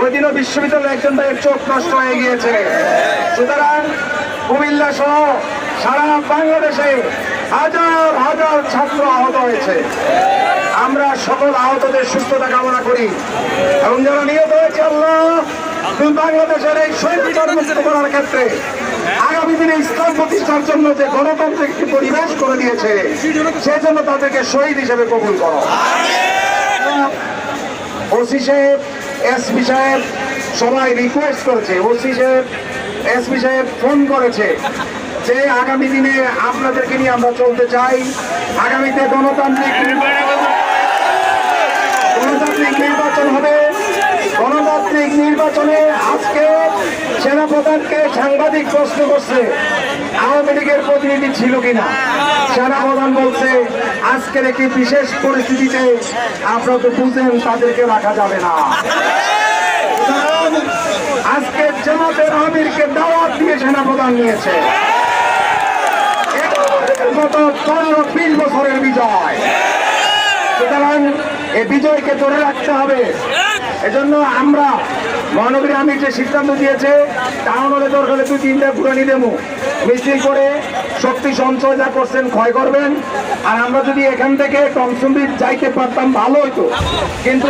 ওই দিনও বিশ্ববিদ্যালয়ের একজন ভাইয়ের চোখ নষ্ট হয়ে গিয়েছে। সুতরাং কুমিল্লা সহ সারা বাংলাদেশে হাজার হাজার ছাত্র আহত হয়েছে। আমরা সকল আহতদের সুস্থতা কামনা করি এবং যারা নিহত হয়েছে আল্লাহ বাংলাদেশের এই শহীদ মুক্ত করার ক্ষেত্রে আগামী দিনে ইসলাম প্রতিষ্ঠার জন্য যে গণতান্ত্রিক একটি পরিবেশ করে দিয়েছে সেজন্য তাদেরকে শহীদ হিসেবে কবুল করো। ওসি সাহেব, এসপি সাহেব সবাই রিকোয়েস্ট করেছে, ওসি সাহেব, এসপি সাহেব ফোন করেছে যে আগামী দিনে আপনাদেরকে নিয়ে আমরা চলতে চাই। আগামীতে গণতান্ত্রিক নির্বাচন হবে। গণতান্ত্রিক নির্বাচনে আজকে সেনাপ্রধানকে সাংবাদিক প্রশ্ন করছে আওয়ামী লীগের প্রতিনিধি ছিল কিনা। সেনাপ্রধান বলছে আজকের একটি বিশেষ পরিস্থিতিতে আপনারা তো বুঝেন তাদেরকে রাখা যাবে না। আজকে জামাতের আমিরকে দাওয়াত দিয়ে সেনাপ্রধান নিয়েছে। গত 15-20 বছরের বিজয়, সুতরাং এই বিজয়কে ধরে রাখতে হবে। এজন্য আমরা মহানগরী আমির যে সিদ্ধান্ত দিয়েছে টাউন হলে দরকার হলে 2-3টা পুরানি দেবো মিছিল করে শক্তি সঞ্চয় যা করছেন ক্ষয় করবেন। আর আমরা যদি এখান থেকে টমসুম্বির যাইতে পারতাম ভালো হতো, কিন্তু